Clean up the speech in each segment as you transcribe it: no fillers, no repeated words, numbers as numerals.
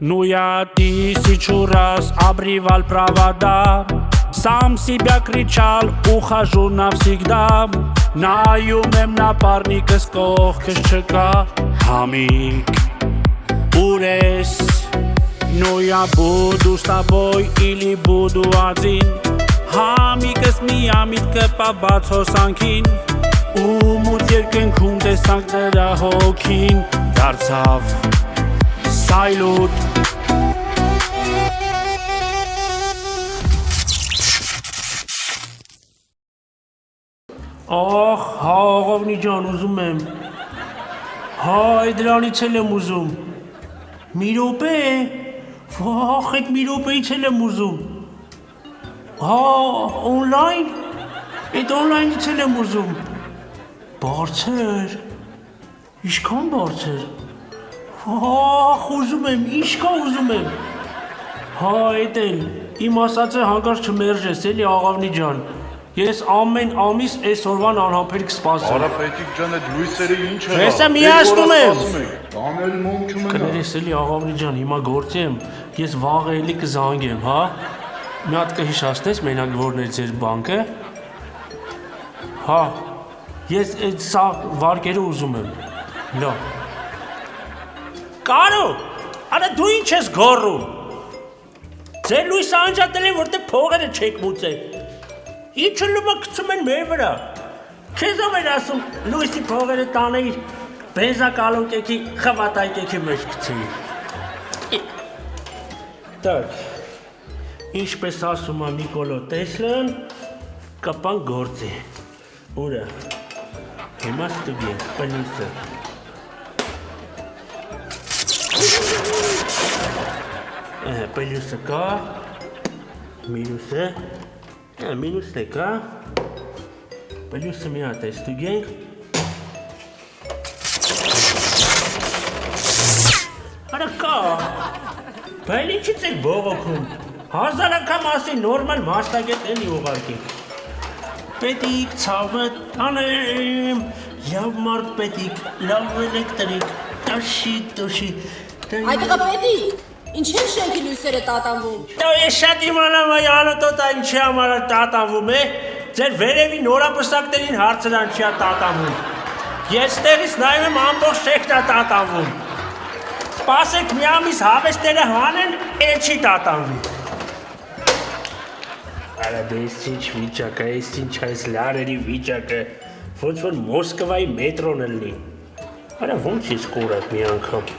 Ну я тысячу раз обрывал провода, сам себя кричал, ухожу навсегда. Նայում напарникս կողքս չկա, Համիկ, ուր ես, ну я буду с тобой или буду один. Համիկս միամիտ կպաբաց հոսանքին, ու մութ երկնքում տեսանք նրա հոգին, դարձավ սայլուտ. Ախ, հա աղավնի ջան, ուզում եմ, հա դրանից էլ եմ ուզում, մի րոպե, վախ այդ մի րոպեից էլ եմ ուզում, հա օնլայն, այդ օնլայնից էլ եմ ուզում, բարձր, իշքան բարձր, վախ ուզում եմ, իշքա ուզում եմ, հա այդ էլ, իմ ասածը հանկարծ չմերժես էլի աղավնի ջան, Ես ամեն ամիս այսօրվան անհամբեր կսպասեմ։ Արա պետիկ ջան, այդ լույսերը ինչ է։ Ես եմ միացնում եմ։ Բաներ մոմ չմնա։ Կներես էլի աղավնի ջան, հիմա գործի եմ, ես վաղը էլի կզանգեմ, հա։ Մի հատ կհիշացնես մենակ որն է ձեր բանկը։ Հա։ Ես այդ սա վարկերը ուզում եմ։ Լավ։ Կարո, արա դու ինչ ես գոռում։ Ձեր լույսը անջատել են, որտեղ փողերը չեք մուծել։ Ինչը լումը գցում են մեր վրա, քեզ ով էր ասում լույսի փողերը տանեիր, բենզակալոկեքի խվատայկեքի մեջ գցեի։ Так, ինչպես ասում է Նիկոլո Տեսլան, կապան գործի, ուրա, հիմա ստուգի, պլյուսը։ Պլյուսը կա, մինուսը, Մինուսն է կա, պլյուսը մի հատ է ստուգենք, արա կա, բայց ինչից եք բողոքում, 1000 անգամ ասի նորմալ մասնագետ էլի ուղարկենք, պետիկ, ցավը տանեմ, լավ մարդ պետիկ, լավ էլեկտրիկ, տաշի, Այդտեղը պետիկ, ինչեր շենքի լույսերը տատանվում։ Դա ես շատ իմանամ այ անոտոտա ինչի համար տատանվում է, ձեր վերևի նորապսակներին հարցրան չի տատանվում։ Ես տեղից նայում եմ ամբողջ շենքն է տատանվում։ Սպասեք մի ամիս հավեսները հանեն, էլ չի տատանվի։ Արա դες ինչ վիճակը, ես ինչ այս լարերի վիճակը, ոնց որ Մոսկվայի մետրոն էլի։ Արա ոնց ես կորած մի անգամ։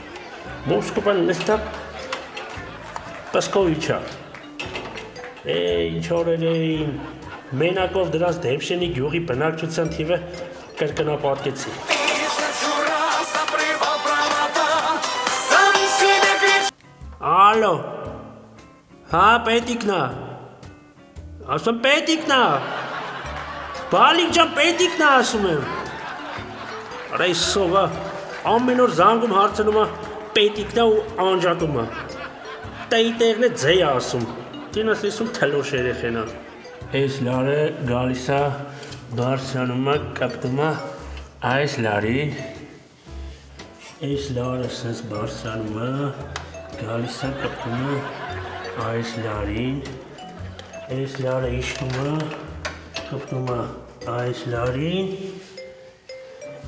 Մոսկվան նստապ Պսկովիչա, ինչ օրեր էին, մենակով դրանց Դեմշենի գյուղի բնակչության թիվը կրկնապատկեցի։ Ալո, հա պետիկնա, ասում պետիկնա, բալիկ ջան պետիկնա ասում եմ, արա այս սովա, ամեն օր զանգում հարցնում է պետիկնա ու անջատում է։ Տայիտերն է ձեյ ասում, դինաս լիսում թլոշ երեխենա։ Այս լարը գալիս է, բարձրանում է, կպտում է այս լարին, այս լարը սենց բարձրանում է, գալիս է, կպտում է այս լարին, այս լարը իշնում է, կպտում է այս լարին,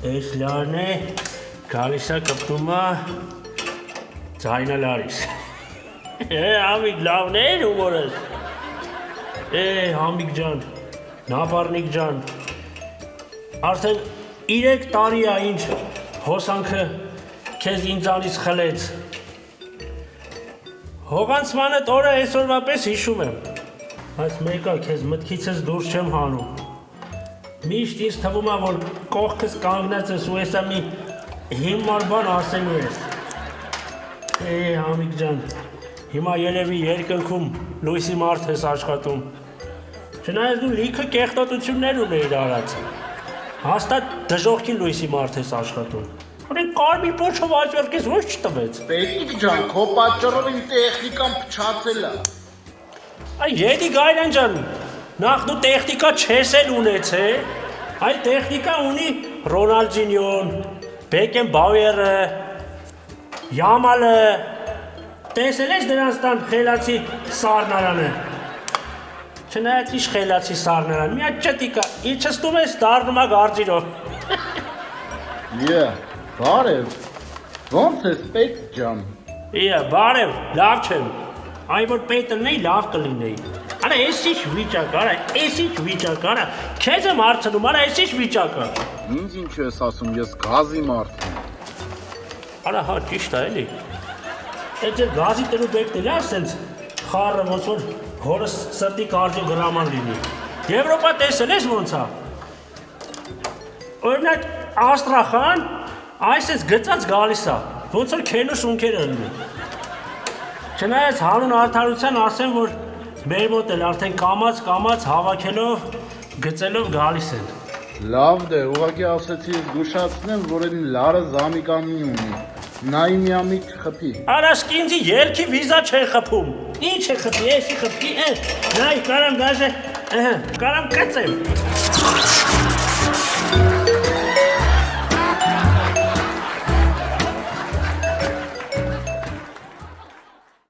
այս լարն է, գալիս է, կպտում է ձայնա լարիս։ Համիկ լավն էր ումորս, Համիկ ջան, նապարնիկ ջան, արդեն 3 տարի է ինչ հոսանքը քեզ ինձանից խլեց, հողանցմանդ օրը այսօրվա պես հիշում եմ, այս մեկա քեզ մտքիցս դուրս չեմ հանում, միշտ ինձ թվում է, որ կողքս կանգնած ես ու եսա մի հիմար բան ասելու ես, Համիկ ջան, Հիմա երևի երկնքում լույսի մարդ ես աշխատում, չնայած դու լիքը կեղտոտություններ ունեիր արած, հաստատ դժողքի լույսի մարդ ես աշխատում, որին կարմիր պոչով աճվերքես ոչ չտվեց։ Պետիկ ջան, քո պատճառով իմ տեխնիկան փչացել է։ Այ եդի գայրան ջան, նախ դու տեխնիկա չես էլ ունեցել, այլ տեխնիկա ունի Ռոնալդինյոն, Բեկենբաուերը, Յամալը, Տեսել ես դրանց տան խելացի սառնարանը։ Չնայած ինչ խելացի սառնարան, մի հատ ճտիկա, իջստում ես դառնում է գարձիրով։ Բարև։ Ոնց ես պետ ջան։ Բարև, լավ չեմ։ Այն որ պետը նեի, լավ կլինեի։ Արա, ես ինչ վիճակ, արա, ես ինչ վիճակ, արա, քեզ եմ հարցնում, արա, ես ինչ վիճակը։ Ինձ ինչ ես ասում, ես գազի մարդ եմ։ Արա, հա, ճիշտ է, էլի։ Այդ ձեր գազի տնու բեկն էլ է, ասենց խառը ոնց որ հորս սրտի կարդիոգրաման լինի։ Եվրոպա տեսել ես ոնց է։ Օրինակ Աստրախան, այսպես գծած գալիս է, ոնց որ քենու շունքերը լինի։ Չնայած հանուն արդարության ասեմ, որ մեր մոտ էլ արդեն կամած հավաքելով, գծելով գալիս են։ Լավ դե, ուղղակի ասեցի զգուշացնեմ, որ այն լարը զամիկամի ունի։ Նայի միամիտ խփի։ Արաշկինձի ելքի վիզա չեն խփում։ Ինչ է խփի, էսի խփի, նայ, կարամ դաժե, կարամ կծեմ։